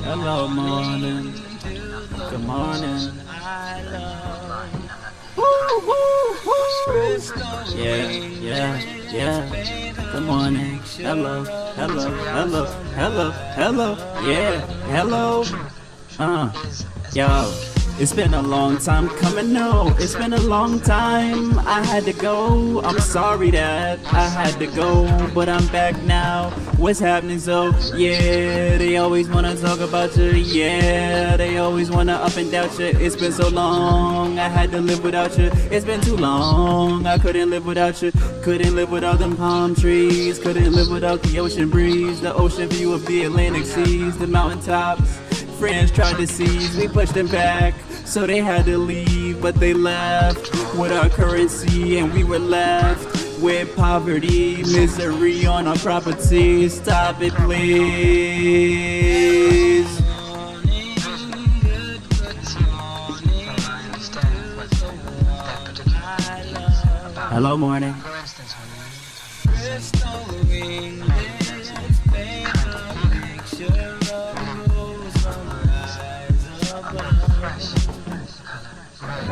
Hello, morning. Good morning. Woo, woo, woo. Yeah, yeah, yeah. Good morning. Hello, hello, hello, hello, hello. Yeah, hello. Yo. It's been a long time coming, no, it's been a long time. I had to go, I'm sorry that I had to go, but I'm back now. What's happening, so, yeah, they always wanna talk about you, yeah, they always wanna up and down you. It's been so long, I had to live without you. It's been too long, I couldn't live without you. Couldn't live without them palm trees, couldn't live without the ocean breeze, the ocean view of the Atlantic seas, the mountaintops. Friends tried to seize, we pushed them back, so they had to leave, but they left with our currency, and we were left with poverty, misery on our property. Stop it, please. Hello, morning.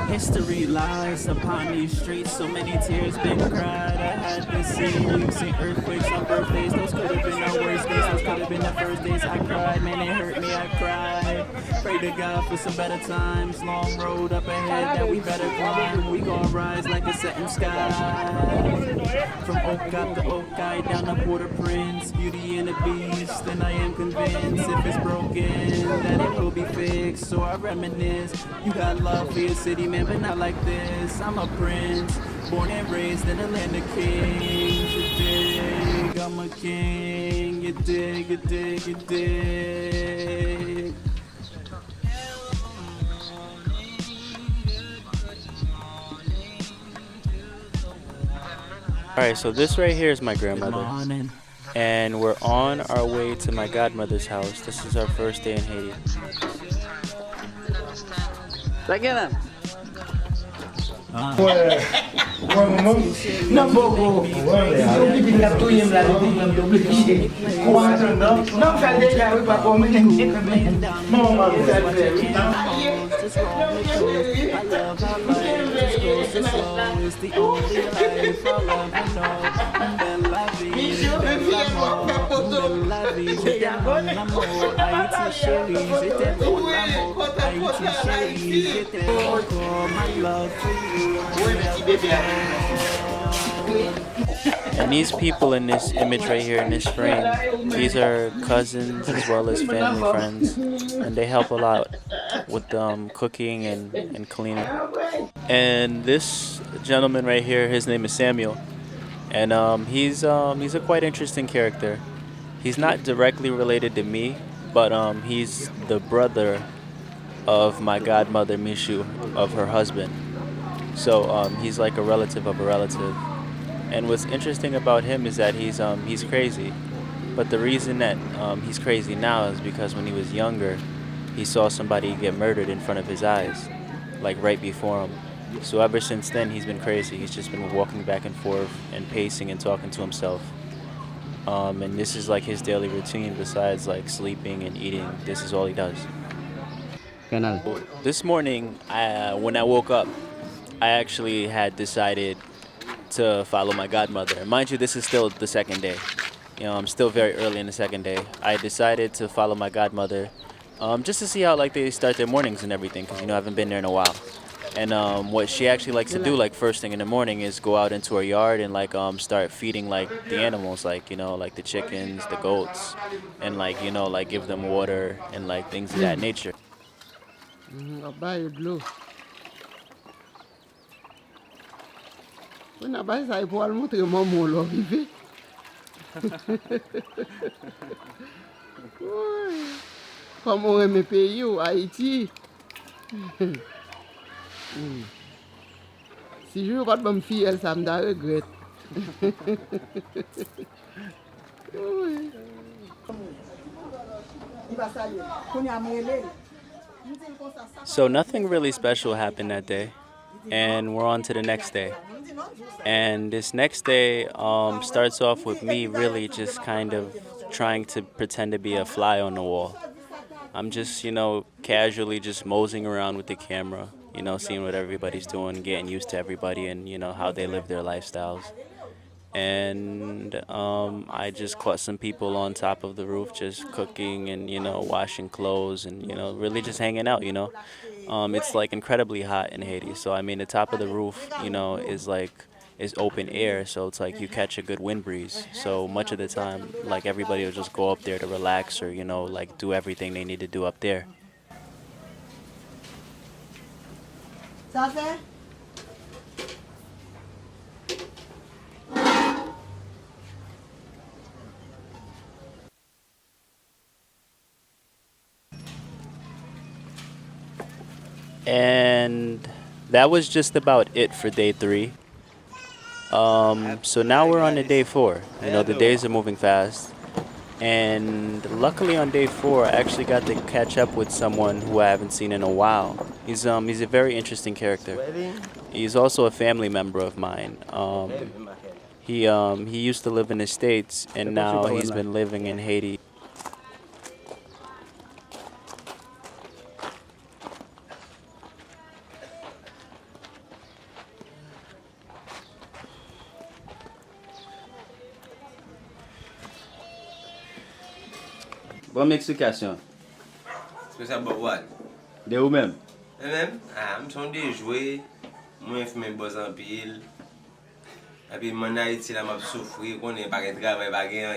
History lies upon these streets, so many tears been cried. I had to see, we've seen earthquakes on birthdays. Those could have been our worst days, those could have been the first days I cried. Man, it hurt me, I cried. Pray to God for some better times. Long road up ahead that we better climb. We gon' rise like a setting sky. From Oak Up to Oak Eye, down to Port-au-Prince. Beauty and the Beast, and I am convinced if it's broken, that it will be fixed. So I reminisce, you got love for your city, man, but not like this. I'm a prince, born and raised in the land of kings. You dig, I'm a king. You dig, you dig, you dig. Alright, so this right here is my grandmother, and we're on our way to my godmother's house. This is our first day in Haiti. And these people in this image right here in this frame, these are cousins as well as family friends, and they help a lot with cooking and cleaning. And this gentleman right here, his name is Samuel, and he's a quite interesting character. He's not directly related to me, but he's the brother of my godmother Mishu, of her husband. So he's like a relative of a relative. And what's interesting about him is that he's crazy. But the reason that he's crazy now is because when he was younger, he saw somebody get murdered in front of his eyes, like right before him. So ever since then, he's been crazy. He's just been walking back and forth and pacing and talking to himself. And this is like his daily routine. Besides like sleeping and eating, this is all he does. This morning, when I woke up, I actually had decided to follow my godmother. And mind you, this is still the second day. You know, I'm still very early in the second day. I decided to follow my godmother just to see how like they start their mornings and everything, because, you know, I haven't been there in a while. And what she actually likes to do, like first thing in the morning, is go out into her yard and like start feeding like the animals, like, you know, like the chickens, the goats, and like, you know, like give them water and like things of that nature. Comme on aime pays ou Haïti. Si je veux pas de bonne fille, elle ça me da regrette. So nothing really special happened that day, and we're on to the next day. And this next day starts off with me really just kind of trying to pretend to be a fly on the wall. I'm just, casually just moseying around with the camera, seeing what everybody's doing, getting used to everybody and, how they live their lifestyles. And I just caught some people on top of the roof just cooking and, washing clothes and, really just hanging out, It's like incredibly hot in Haiti. So, I mean, the top of the roof, is open air. So it's like you catch a good wind breeze. So much of the time, like everybody will just go up there to relax or, like do everything they need to do up there. And that was just about it for day 3. So now we're on to day 4. The days are moving fast. And luckily on day 4, I actually got to catch up with someone who I haven't seen in a while. He's a very interesting character. He's also a family member of mine. He used to live in the States, and now he's been living in Haiti. Bonne explication. C'est ça, but what? De ou même? Même, je suis de jouer, moi je fais mes beaux en pile. Et puis mon Haïti là m'a souffrir, qu'on n'est pas de travail, pas de rien.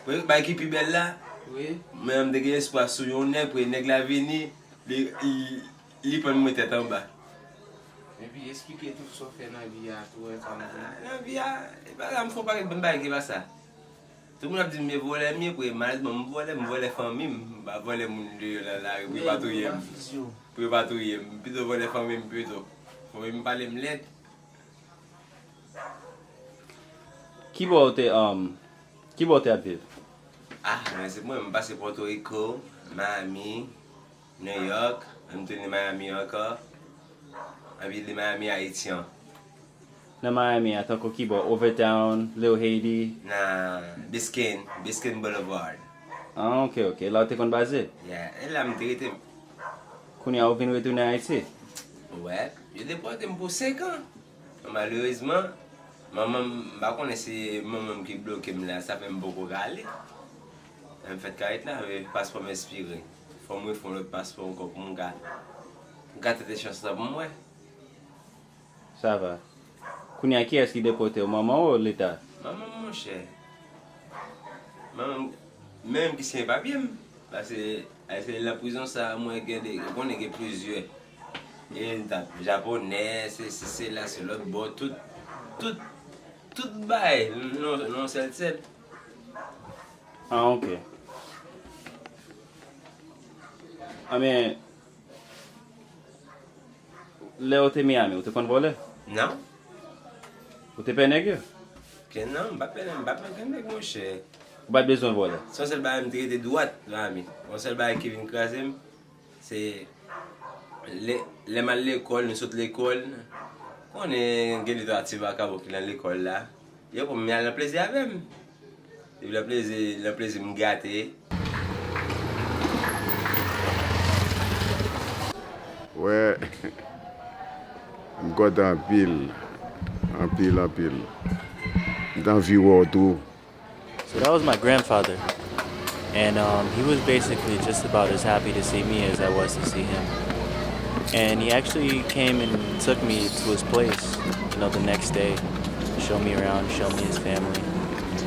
Puis bah qui plus belle là? Oui. Même de gagner espoir sur yon nez pour nèg la venir, li prend me tête en bas. Et puis expliquer tout ça fait dans vie à tout et ça. Dans vie pas me faut pas de bonne bague qui va ça. Tout le monde a dit me voler mieux pour malheureusement me voler famille, pas voler mon Dieu là pour pas tout yem. Pour pas tout yem, plutôt voler famille plutôt. Faut me parler me l'aide. Qui va te vivre? C'est moi, je passe Porto Rico, Miami, New York, je me tourne Miami encore, je vis Miami haïtien. Dans Miami, à tant que Overtown, Little Haiti. Dans Biscayne Boulevard. Ah, ok. Là, tu es basé? Yeah, et là, je me traite. Quand tu as retourner à Haïti? Ouais, je déporté pour 5 ans. Malheureusement, maman, je c'est maman qui bloque là, ça fait beaucoup râler. En fait, quand là, le passeport m'inspire. Faut moi faire le passeport encore pour mon gars. Gâte des chances pour moi. Ça va. Quand qui est-ce qui déporté? Maman ou l'État? Maman, mon cher. Maman, même qui c'est pas bien. Parce que la prison, ça, moi, on est plusieurs. Et japonais, c'est là, c'est l'autre bord, tout bail, non, c'est. Ah, ok. Ah, mais. Là, tu es Miami, tu connais voler? Non. Tu es pénégué? Que non, pas mon cher. Pas besoin de voler. Son seul bail me traite de droite, l'ami. Mon seul bail qui vient craser, c'est. Les mal l'école, nous sautons l'école. On est gagné actif à Cabo qui dans l'école là. Il y a pour me le plaisir avec moi. Le plaisir me gâter. Ouais, je suis en pile. Dans vie autour. So that was my grandfather. And he was basically just about as happy to see me as I was to see him. And he actually came and took me to his place, the next day, show me around, show me his family,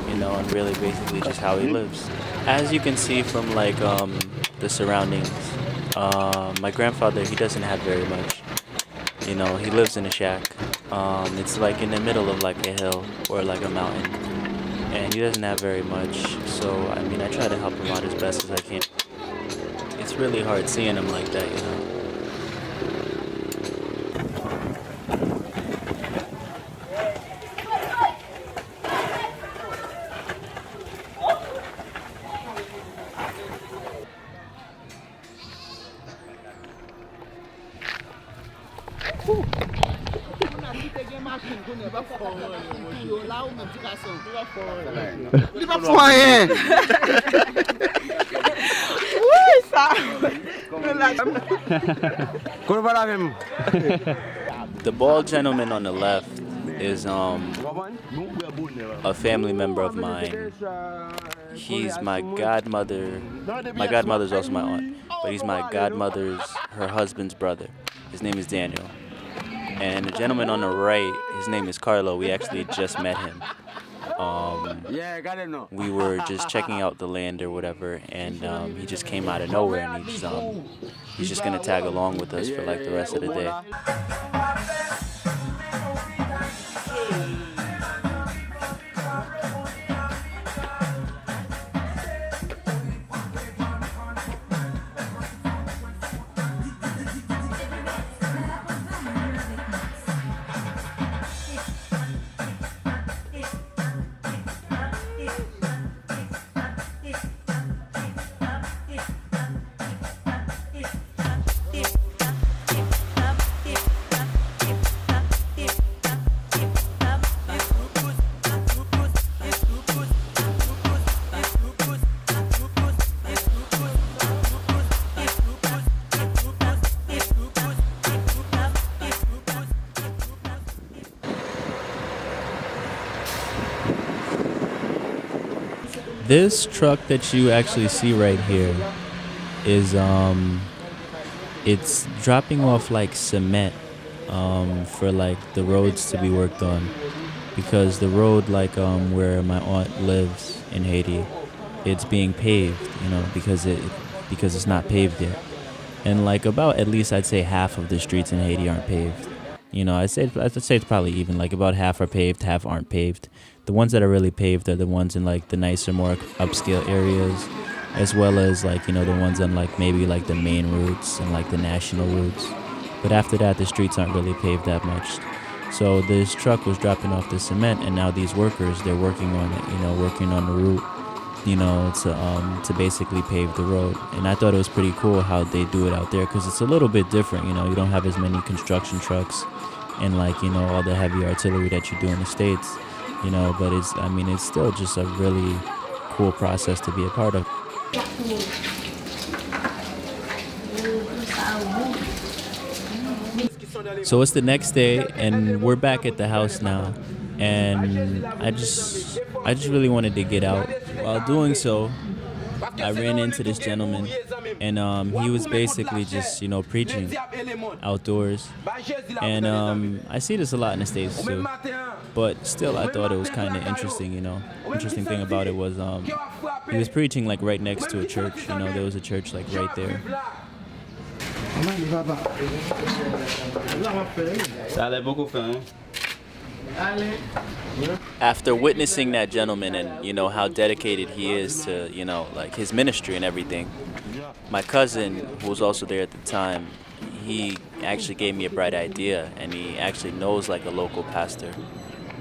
and really basically just how he lives. As you can see from the surroundings, my grandfather, he doesn't have very much. He lives in a shack. It's like in the middle of like a hill or like a mountain. And he doesn't have very much, so I mean, I try to help him out as best as I can. It's really hard seeing him like that, Oui, ça The bald gentleman on the left is a family member of mine. He's my godmother. My godmother's also my aunt, but he's my godmother's, her husband's brother. His name is Daniel. And the gentleman on the right, his name is Carlo. We actually just met him. We were just checking out the land or whatever, and he just came out of nowhere, and he's just gonna tag along with us for like the rest of the day. This truck that you actually see right here is it's dropping off like cement for like the roads to be worked on, because the road like where my aunt lives in Haiti, it's being paved, you know, because it's not paved yet. And like about at least I'd say half of the streets in Haiti aren't paved. You know, I'd say it's probably even like about half are paved, half aren't paved. The ones that are really paved are the ones in like the nicer, more upscale areas, as well as like, you know, the ones on like maybe like the main routes and like the national routes. But after that, the streets aren't really paved that much. So this truck was dropping off the cement, and now these workers, they're working on it, you know, working on the route, you know, to basically pave the road. And I thought it was pretty cool how they do it out there, because it's a little bit different, you know. You don't have as many construction trucks and like, you know, all the heavy artillery that you do in the States, you know, but it's still just a really cool process to be a part of. So it's the next day, and we're back at the house now, and I just really wanted to get out. While doing so, I ran into this gentleman, and he was basically just, you know, preaching outdoors. And I see this a lot in the States too, but still I thought it was kind of interesting, you know. Interesting thing about it was he was preaching like right next to a church, you know. There was a church like right there. After witnessing that gentleman and, you know, how dedicated he is to, you know, like his ministry and everything, my cousin, who was also there at the time, he actually gave me a bright idea, and he actually knows like a local pastor.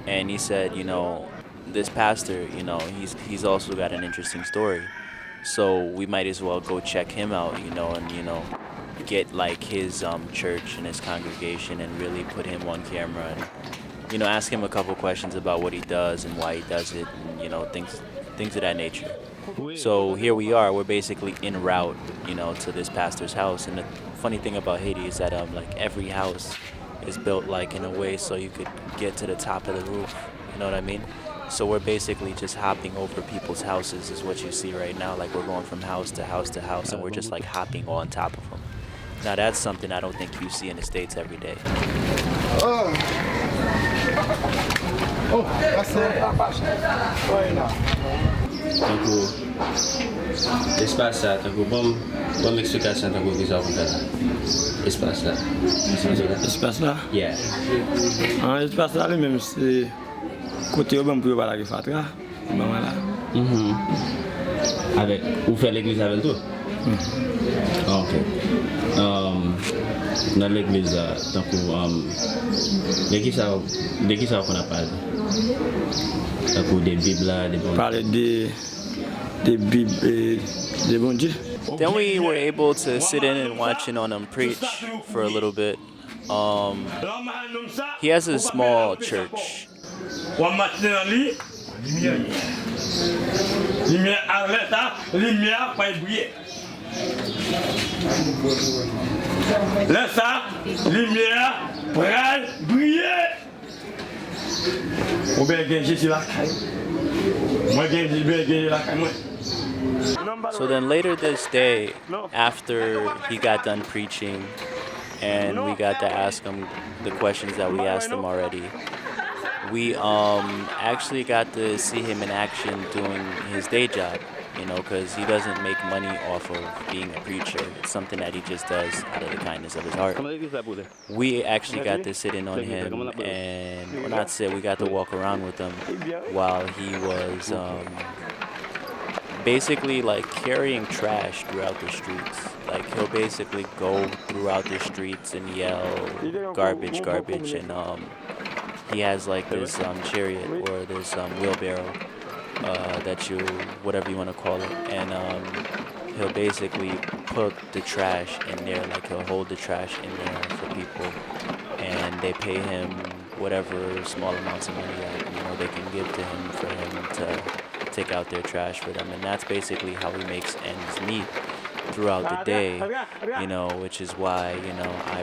And he said, you know, this pastor, you know, he's also got an interesting story. So we might as well go check him out, you know, and, you know, get like his church and his congregation and really put him on camera and, you know, ask him a couple questions about what he does and why he does it, and, you know, things of that nature. So here we are, we're basically en route, you know, to this pastor's house. And the funny thing about Haiti is that like every house is built like in a way so you could get to the top of the roof, you know what I mean? So we're basically just hopping over people's houses is what you see right now. Like we're going from house to house to house, and we're just like hopping on top of them. Now that's something I don't think you see in the States every day. Espace là, t'as bon explication t'as quoi ça faire. Espace là. Espace là? Yeah. Espace là lui-même c'est côté où on peut parler avec Fatra. Voilà. Avec où faire l'église avec toi? OK. Dans l'église tant que l'église ça qu'on a parlé. Tant que des bibles là, des parler des bibles et des bons dieux. Then we were able to sit in and watch him preach for a little bit. He has a small church. Laisse ça, lumière, pral, briller. Ou bien gagner sur la caille. Moi gagner la caille. So then later this day, after he got done preaching and we got to ask him the questions that we asked him already, we actually got to see him in action doing his day job, you know, because he doesn't make money off of being a preacher. It's something that he just does out of the kindness of his heart. We actually got to sit in on him and, well, not sit, we got to walk around with him while he was basically like carrying trash throughout the streets. Like he'll basically go throughout the streets and yell garbage, garbage, and he has like this chariot or this wheelbarrow that you, whatever you want to call it, and he'll basically put the trash in there, like he'll hold the trash in there for people, and they pay him whatever small amounts of money that, you know, they can give to him for him to take out their trash for them, and that's basically how he makes ends meet throughout the day, you know, which is why, you know, I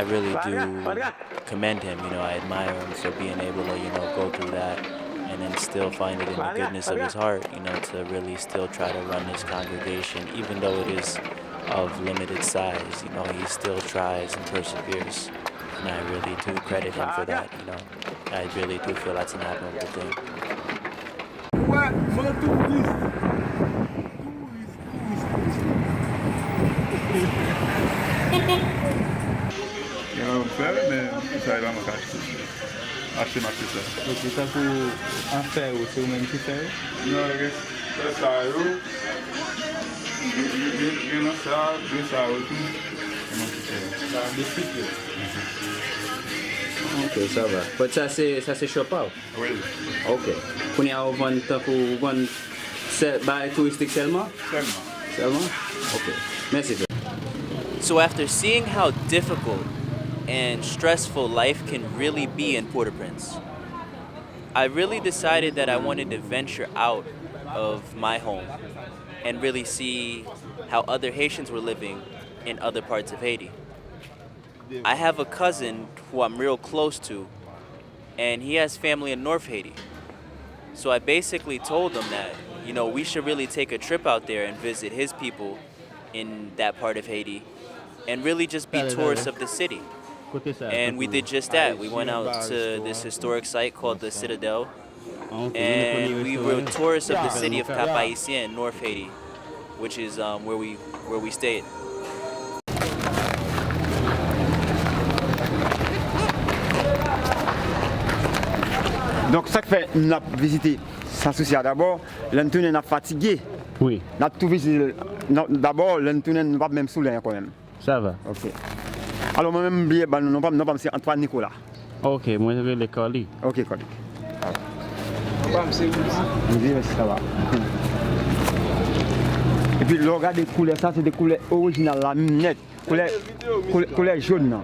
really do commend him, you know, I admire him for being able to, you know, go through that and then still find it in the goodness of his heart, you know, to really still try to run his congregation, even though it is of limited size, you know, he still tries and perseveres, and I really do credit him for that, you know, I really do feel that's an admirable thing. Acheter ma petite. Donc c'est ça pour en faire ou c'est vous-même qui fait? Non, c'est ça. Il y a ça, deux ça aussi. Ok, ça va. Mais ça c'est chopard? Oui. Ok. Vous avez vendre touristique seulement? Seulement? Ok. Merci. So after seeing how difficult and stressful life can really be in Port-au-Prince, I really decided that I wanted to venture out of my home and really see how other Haitians were living in other parts of Haiti. I have a cousin who I'm real close to, and he has family in North Haiti. So I basically told him that, you know, we should really take a trip out there and visit his people in that part of Haiti and really just be tourists of the city. And we did just that. We went out to this historic site called the Citadel, and we were tourists of the city of Cap-Haïtien, North Haiti, which is where we stayed. Donc ça fait nous avons visité sans souci. D'abord, l'entourné n'a fatigué. Oui. N'a tout visité. D'abord, l'entourné n'a pas même soulé quand même. Ça va. Ok. Alors moi-même, non pas c'est Antoine Nicolas. Ok, moi je vais les Carly. Ok, Carly. Oui, ça va. Et puis le regard des couleurs, ça c'est des couleurs originales, la net. Couleur jaune.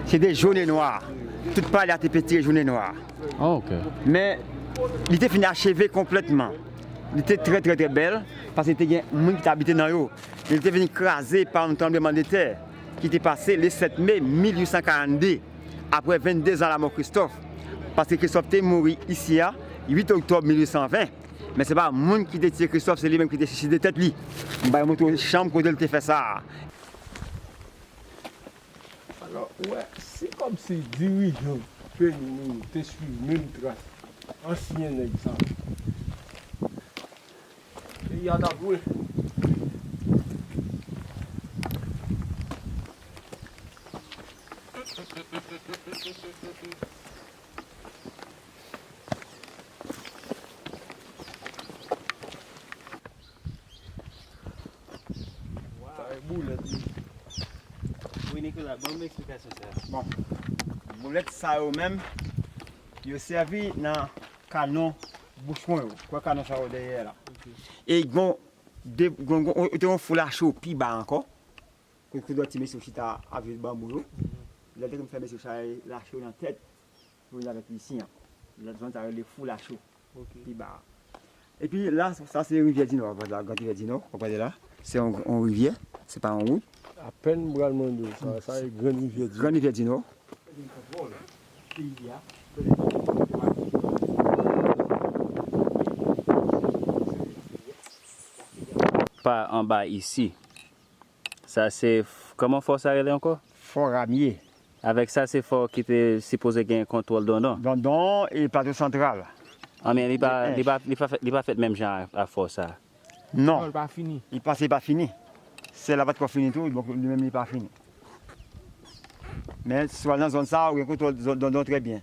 C'est des jaunes et noirs. Tout pas là, tes petits jaunes et noirs. Oh, ok. Mais il était fini achevé complètement. Il était très très très belle parce que il y a des gens qui habitaient dans l'eau. Il était venu écrasé par un tremblement de terre qui était passé le 7 mai 1842, après 22 ans à la mort de Christophe. Parce que Christophe était mort ici, 8 octobre 1820. Mais ce n'est pas le monde qui était tiré Christophe, c'est lui-même qui était suicidé de tête. Il y a une chambre où il a fait ça. Alors, ouais, c'est comme si dirigeants pays nous te suivent même trace. Ancien exemple. Il y a d'abord. Oui, Nicolas, bonne explication ça. Bon, boulette ça eux-mêmes, ils servi dans canon bouchon, quoi canon ça derrière là. Et ils ont un foulard chaud puis bas encore. Que doit tirer sur chita avec bambou. Il a dit comme ça monsieur ça la chaud dans tête. Vous avec ici. Il a besoin d'avoir les foulard chaud. Puis bas. Et puis là ça c'est rivière du Nord, voilà, grande rivière du Nord, vous voyez là. c'est en rivière, c'est pas en route. À peine bras monde, ça est grande rivière. Grande rivière du Nord. Pas en bas ici. Ça c'est comment fort ça est encore? Fort Ramier. Avec ça c'est fort qui était supposé gagner contrôle Dondon. Dondon et plateau central. Ah mais il pas fait même genre à fort ça. Non. Il pas fini. Il passe pas fini. C'est là-bas qu'on finit tout, donc lui-même il n'est pas fini. Mais soit dans la zone ça, on contrôle Dondon très bien.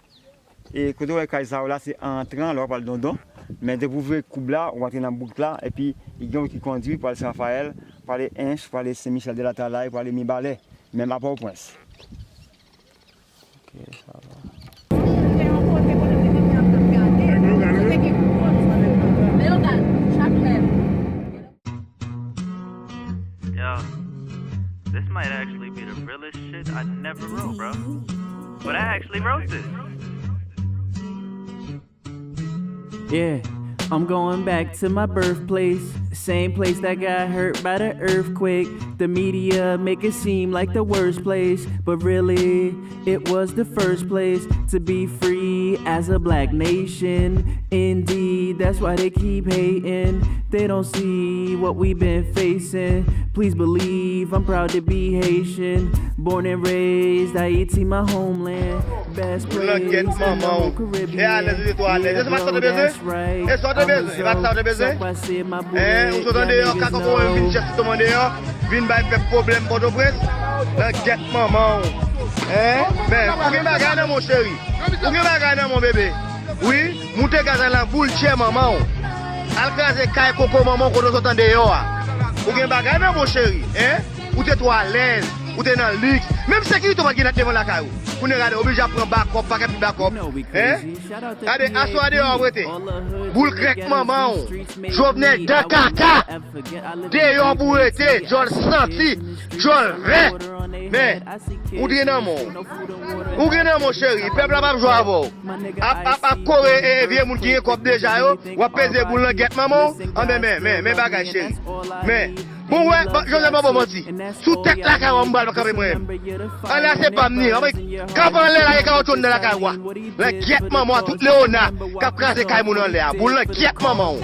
Et quand on est là, c'est entrant là par le Dondon. Mais dès que vous voulez coupe là, on va entrer dans la boucle là, et puis il y a qui conduit par le Saint-Raphaël, par les Inches, par les Saint-Michel de la Talaye, par les Mibalais, même à Port-au-Prince. Ok, ça va. Yo, this might actually be the realest shit I never wrote, bro. But I actually wrote this. Yeah, I'm going back to my birthplace. Same place that got hurt by the earthquake. The media make it seem like the worst place, but really, it was the first place to be free as a black nation. Indeed, that's why they keep hating. They don't see what we've been facing. Please believe I'm proud to be Haitian. Born and raised, Haiti, my homeland. Best place in the whole Caribbean. Yeah, that's right. Ou so tande yo kako ko vin chef tomande yo, vin bay pe problème Port-au-Prince. La get maman. Mais ou gen bagay nan mon chéri. Ou gen bagay nan mon bébé. Oui, monte gazan la boule chez maman. Al kaze kay koko maman ko so tande yo. Ou gen bagay nan mon chéri, Ou t'es toi à l'aise, ou t'es dans le luxe. Même sécurité va gagner devant la caillou. Vous ne regardez obligé à prendre backup, paquet puis backup. Regardez, assois dehors, arrêtez. Boule grec maman. Jovenel de caca. Dehors pour arrêter, j'en senti, j'en ré. Mais, ou dit non mon. Ou dit non mon chéri, peuple pas jouer avant. A Corée et vieux moun qui est comme déjà yo, ou a peser boule dans guette maman. Ah mais bagay chéri. Mais bon ouais, je ne vais pas mentir. Sous tête la caille on balle pas moi. Ah là c'est pas venir. Quand on là il y a dans la caille. La guette maman toute léona, cap craser caille moun en l'air. Boule guette maman.